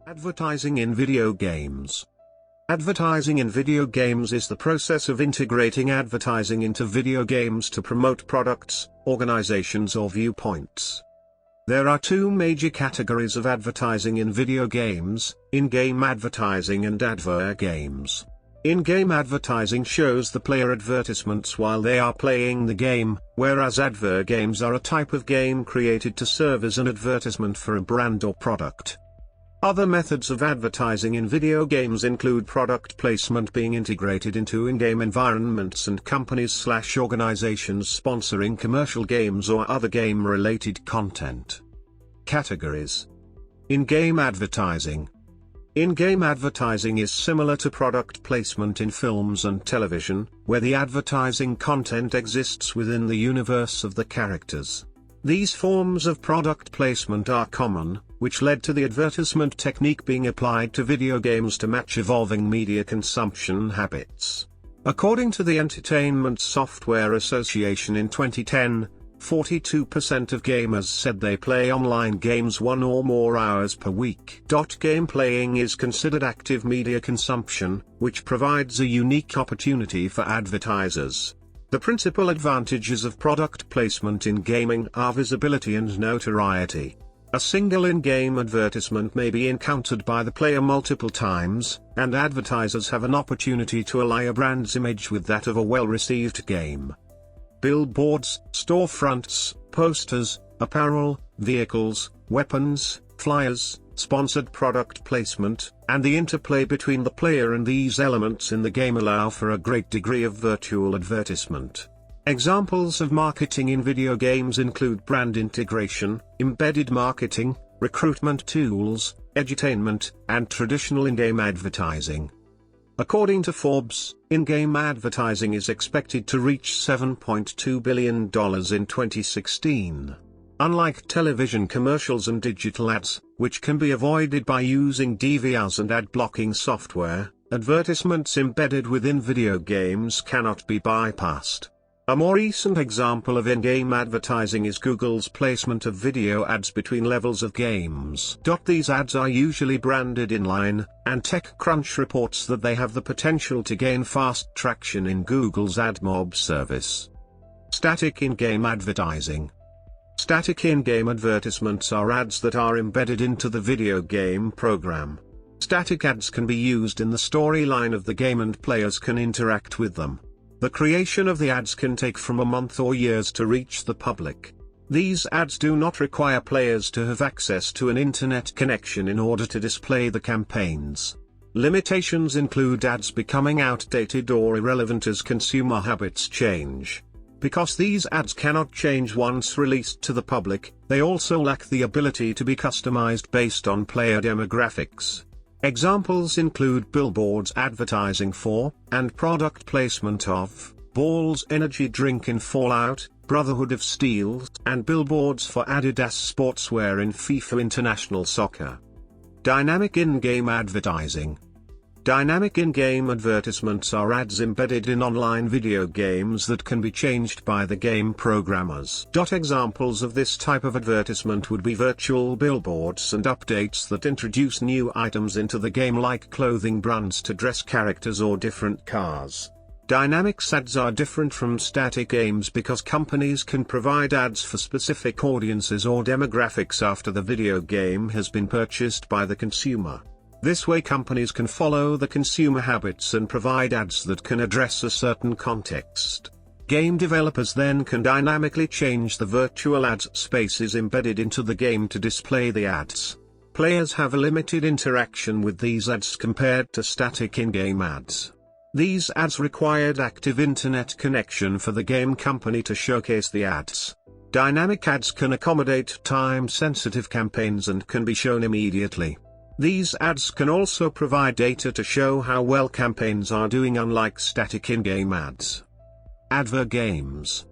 Advertising in video games. Advertising in video games is the process of integrating advertising into video games to promote products, organizations or viewpoints. There are two major categories of advertising in video games: in-game advertising and Adver Games. In-game advertising shows the player advertisements while they are playing the game, whereas Adver Games are a type of game created to serve as an advertisement for a brand or product. Other methods of advertising in video games include product placement being integrated into in-game environments and companies/organizations sponsoring commercial games or other game-related content. Categories. In-game advertising. In-game advertising is similar to product placement in films and television, where the advertising content exists within the universe of the characters. These forms of product placement are common, which led to the advertisement technique being applied to video games to match evolving media consumption habits. According to the Entertainment Software Association in 2010, 42% of gamers said they play online games 1 or more hours per week. Game playing is considered active media consumption, which provides a unique opportunity for advertisers. The principal advantages of product placement in gaming are visibility and notoriety. A single in-game advertisement may be encountered by the player multiple times, and advertisers have an opportunity to ally a brand's image with that of a well-received game. Billboards, storefronts, posters, apparel, vehicles, weapons, flyers, sponsored product placement, and the interplay between the player and these elements in the game allow for a great degree of virtual advertisement. Examples of marketing in video games include brand integration, embedded marketing, recruitment tools, edutainment, and traditional in-game advertising. According to Forbes, in-game advertising is expected to reach $7.2 billion in 2016. Unlike television commercials and digital ads, which can be avoided by using DVRs and ad blocking software, advertisements embedded within video games cannot be bypassed. A more recent example of in-game advertising is Google's placement of video ads between levels of games. These ads are usually branded inline, and TechCrunch reports that they have the potential to gain fast traction in Google's AdMob service. Static in-game advertising. Static in-game advertisements are ads that are embedded into the video game program. Static ads can be used in the storyline of the game and players can interact with them. The creation of the ads can take from a month or years to reach the public. These ads do not require players to have access to an internet connection in order to display the campaigns. Limitations include ads becoming outdated or irrelevant as consumer habits change. Because these ads cannot change once released to the public, they also lack the ability to be customized based on player demographics. Examples include billboards advertising for, and product placement of, Ball's energy drink in Fallout, Brotherhood of Steel, and billboards for Adidas sportswear in FIFA International Soccer. Dynamic in-game advertising. Dynamic in-game advertisements are ads embedded in online video games that can be changed by the game programmers. Examples of this type of advertisement would be virtual billboards and updates that introduce new items into the game like clothing brands to dress characters or different cars. Dynamic ads are different from static games because companies can provide ads for specific audiences or demographics after the video game has been purchased by the consumer. This way companies can follow the consumer habits and provide ads that can address a certain context. Game developers then can dynamically change the virtual ad spaces embedded into the game to display the ads. Players have a limited interaction with these ads compared to static in-game ads. These ads required active internet connection for the game company to showcase the ads. Dynamic ads can accommodate time-sensitive campaigns and can be shown immediately. These ads can also provide data to show how well campaigns are doing, unlike static in-game ads. Adver Games.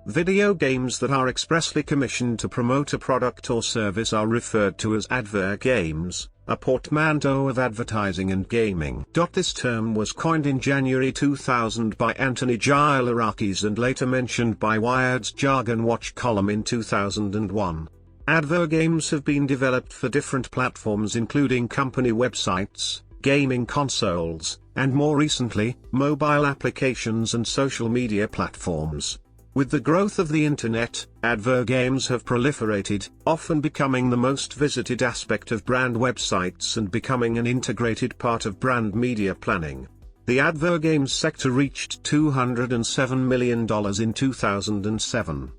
Video games that are expressly commissioned to promote a product or service are referred to as Adver Games, a portmanteau of advertising and gaming. This term was coined in January 2000 by Anthony Gilarakis and later mentioned by Wired's Jargon Watch column in 2001. Adver Games have been developed for different platforms including company websites, gaming consoles, and more recently, mobile applications and social media platforms. With the growth of the internet, Adver Games have proliferated, often becoming the most visited aspect of brand websites and becoming an integrated part of brand media planning. The Adver Games sector reached $207 million in 2007.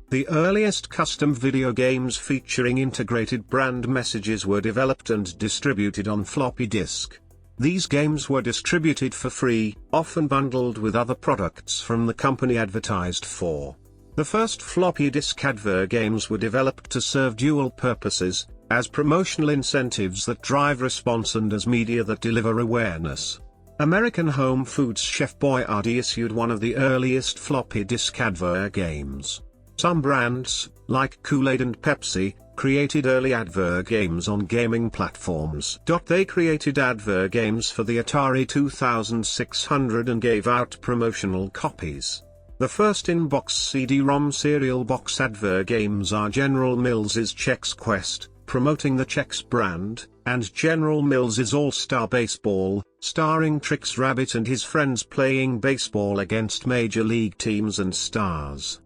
The earliest custom video games featuring integrated brand messages were developed and distributed on floppy disk. These games were distributed for free, often bundled with other products from the company advertised for. The first floppy disk Adver Games were developed to serve dual purposes, as promotional incentives that drive response and as media that deliver awareness. American Home Foods chef Boyardee issued one of the earliest floppy disk Adver Games. Some brands, like Kool-Aid and Pepsi, created early Adver Games on gaming platforms. They created Adver Games for the Atari 2600 and gave out promotional copies. The first in-box CD-ROM serial box Adver Games are General Mills's Chex Quest, promoting the Chex brand, and General Mills's All-Star Baseball, starring Trix Rabbit and his friends playing baseball against major league teams and stars.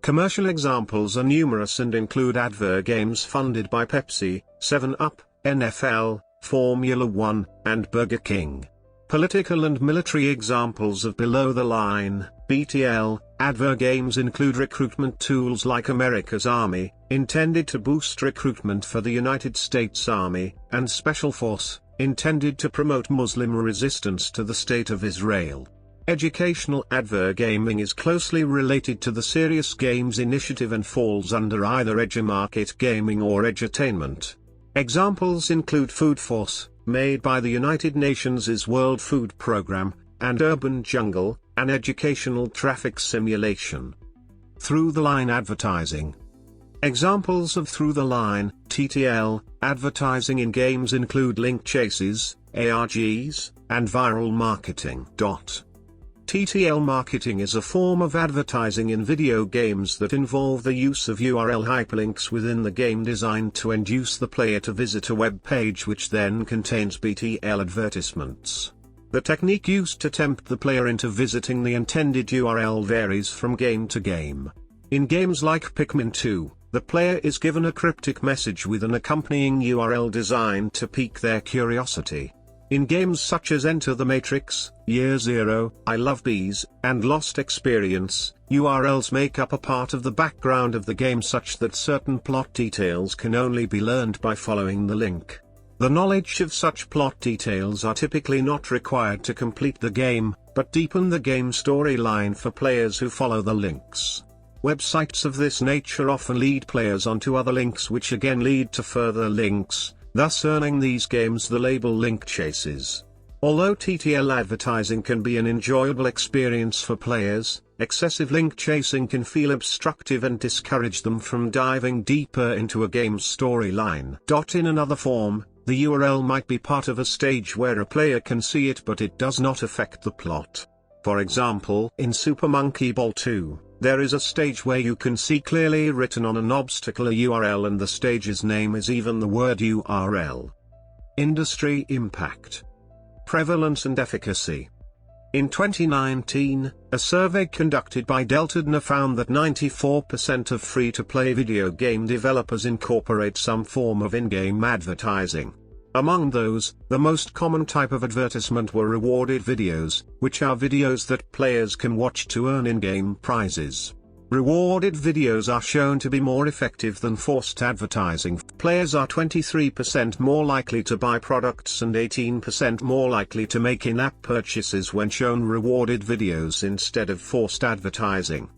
Commercial examples are numerous and include Adver Games funded by Pepsi, 7-Up, NFL, Formula One, and Burger King. Political and military examples of below-the-line, BTL, Adver Games include recruitment tools like America's Army, intended to boost recruitment for the United States Army, and Special Force, intended to promote Muslim resistance to the State of Israel. Educational Adver Gaming is closely related to the Serious Games initiative and falls under either EduMarket Gaming or Edutainment. Examples include Food Force, made by the United Nations' World Food Programme, and Urban Jungle, an educational traffic simulation. Through-the-line advertising. Examples of through-the-line, TTL, advertising in games include link chases, ARGs, and viral marketing. TTL marketing is a form of advertising in video games that involve the use of URL hyperlinks within the game designed to induce the player to visit a web page which then contains BTL advertisements. The technique used to tempt the player into visiting the intended URL varies from game to game. In games like Pikmin 2, the player is given a cryptic message with an accompanying URL designed to pique their curiosity. In games such as Enter the Matrix, Year Zero, I Love Bees, and Lost Experience, URLs make up a part of the background of the game such that certain plot details can only be learned by following the link. The knowledge of such plot details are typically not required to complete the game, but deepen the game storyline for players who follow the links. Websites of this nature often lead players onto other links which again lead to further links, thus earning these games the label link chases. Although TTL advertising can be an enjoyable experience for players, excessive link chasing can feel obstructive and discourage them from diving deeper into a game's storyline. In another form, the URL might be part of a stage where a player can see it but it does not affect the plot. For example, in Super Monkey Ball 2, there is a stage where you can see clearly written on an obstacle a URL and the stage's name is even the word URL. Industry impact. Prevalence and efficacy. In 2019, a survey conducted by Deltadna found that 94% of free-to-play video game developers incorporate some form of in-game advertising. Among those, the most common type of advertisement were rewarded videos, which are videos that players can watch to earn in-game prizes. Rewarded videos are shown to be more effective than forced advertising. Players are 23% more likely to buy products and 18% more likely to make in-app purchases when shown rewarded videos instead of forced advertising.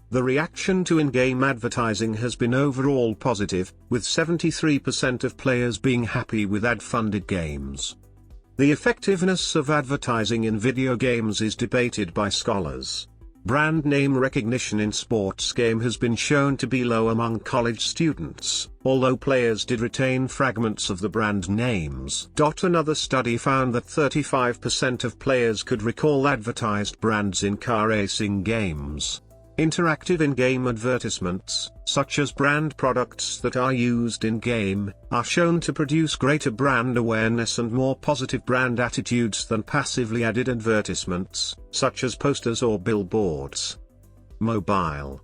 The reaction to in-game advertising has been overall positive, with 73% of players being happy with ad-funded games. The effectiveness of advertising in video games is debated by scholars. Brand name recognition in sports game has been shown to be low among college students, although players did retain fragments of the brand names. Another study found that 35% of players could recall advertised brands in car racing games. Interactive in-game advertisements, such as brand products that are used in-game, are shown to produce greater brand awareness and more positive brand attitudes than passively added advertisements, such as posters or billboards. Mobile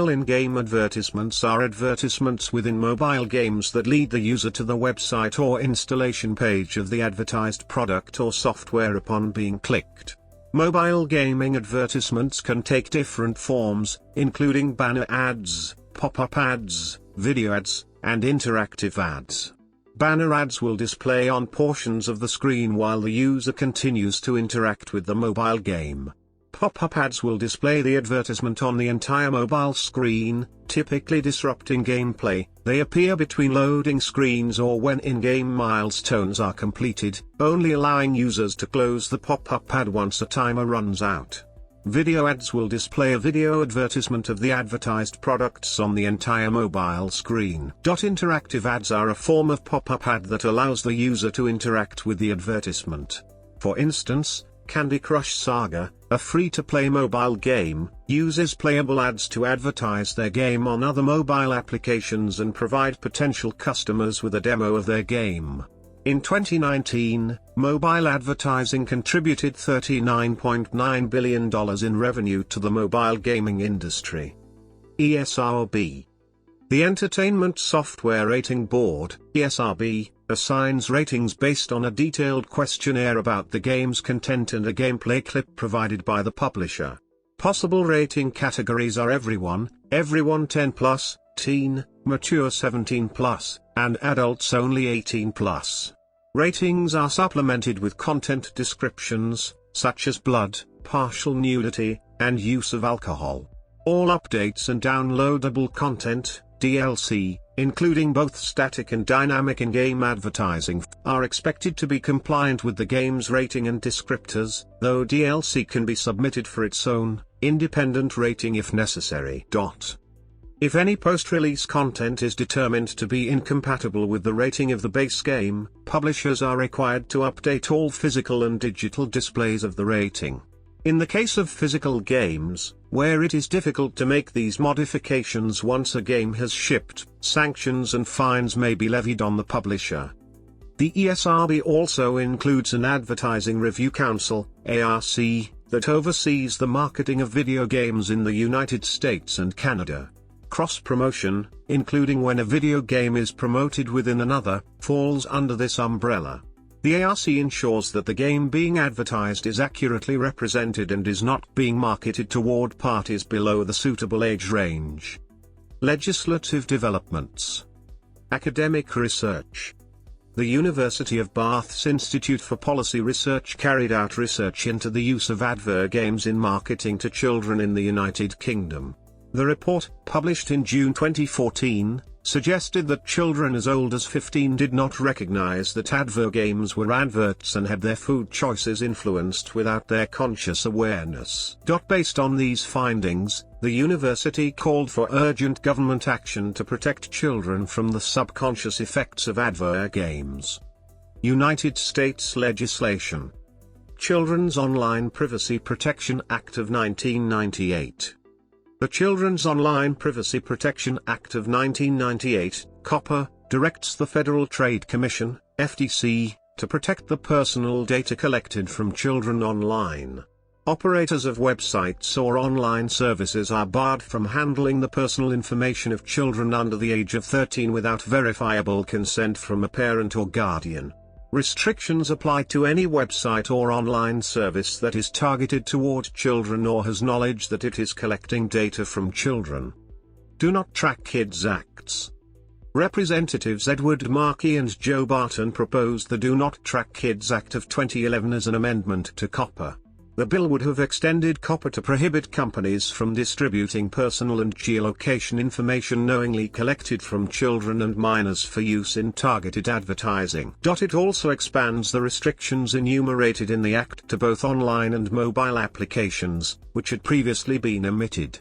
in-game advertisements are advertisements within mobile games that lead the user to the website or installation page of the advertised product or software upon being clicked. Mobile gaming advertisements can take different forms, including banner ads, pop-up ads, video ads, and interactive ads. Banner ads will display on portions of the screen while the user continues to interact with the mobile game. Pop-up ads will display the advertisement on the entire mobile screen, typically disrupting gameplay. They appear between loading screens or when in-game milestones are completed, only allowing users to close the pop-up ad once a timer runs out. Video ads will display a video advertisement of the advertised products on the entire mobile screen. Interactive ads are a form of pop-up ad that allows the user to interact with the advertisement. For instance, Candy Crush Saga, a free-to-play mobile game, uses playable ads to advertise their game on other mobile applications and provide potential customers with a demo of their game. In 2019, mobile advertising contributed $39.9 billion in revenue to the mobile gaming industry. ESRB. The Entertainment Software Rating Board, ESRB, assigns ratings based on a detailed questionnaire about the game's content and a gameplay clip provided by the publisher. Possible rating categories are everyone 10+, teen, mature 17+, and adults only 18+. Ratings are supplemented with content descriptions, such as blood, partial nudity, and use of alcohol. All updates and downloadable content, DLC, including both static and dynamic in-game advertising, are expected to be compliant with the game's rating and descriptors, though DLC can be submitted for its own, independent rating if necessary. If any post-release content is determined to be incompatible with the rating of the base game, publishers are required to update all physical and digital displays of the rating. In the case of physical games, where it is difficult to make these modifications once a game has shipped, sanctions and fines may be levied on the publisher. The ESRB also includes an Advertising Review Council, ARC, that oversees the marketing of video games in the United States and Canada. Cross-promotion, including when a video game is promoted within another, falls under this umbrella. The ARC ensures that the game being advertised is accurately represented and is not being marketed toward parties below the suitable age range. Legislative developments. Academic research. The University of Bath's Institute for Policy Research carried out research into the use of Adver Games in marketing to children in the United Kingdom. The report, published in June 2014, suggested that children as old as 15 did not recognize that Adver Games were adverts and had their food choices influenced without their conscious awareness. Based on these findings, the university called for urgent government action to protect children from the subconscious effects of Adver Games. United States legislation. Children's Online Privacy Protection Act of 1998. The Children's Online Privacy Protection Act of 1998, COPPA, directs the Federal Trade Commission, FTC, to protect the personal data collected from children online. Operators of websites or online services are barred from handling the personal information of children under the age of 13 without verifiable consent from a parent or guardian. Restrictions apply to any website or online service that is targeted toward children or has knowledge that it is collecting data from children. Do Not Track Kids Acts. Representatives Edward Markey and Joe Barton proposed the Do Not Track Kids Act of 2011 as an amendment to COPPA. The bill would have extended COPPA to prohibit companies from distributing personal and geolocation information knowingly collected from children and minors for use in targeted advertising. It also expands the restrictions enumerated in the Act to both online and mobile applications, which had previously been omitted.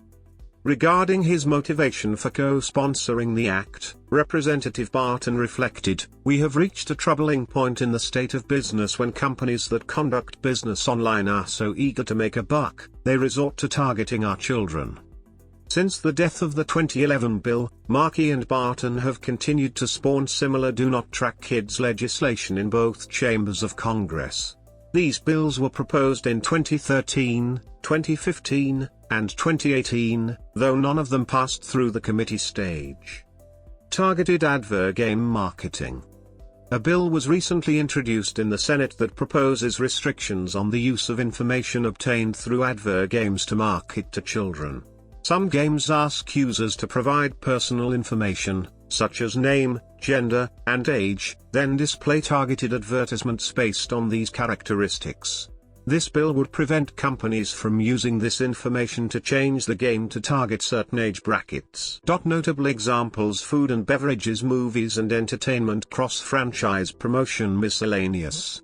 Regarding his motivation for co-sponsoring the act, Representative Barton reflected, "We have reached a troubling point in the state of business when companies that conduct business online are so eager to make a buck, they resort to targeting our children." Since the death of the 2011 bill, Markey and Barton have continued to spawn similar Do Not Track Kids legislation in both chambers of Congress. These bills were proposed in 2013, 2015, and 2018, though none of them passed through the committee stage. Targeted Advergame marketing. A bill was recently introduced in the Senate that proposes restrictions on the use of information obtained through Advergames to market to children. Some games ask users to provide personal information, such as name, gender, and age, then display targeted advertisements based on these characteristics. This bill would prevent companies from using this information to change the game to target certain age brackets. Notable examples: food and beverages, movies and entertainment, cross-franchise promotion, miscellaneous.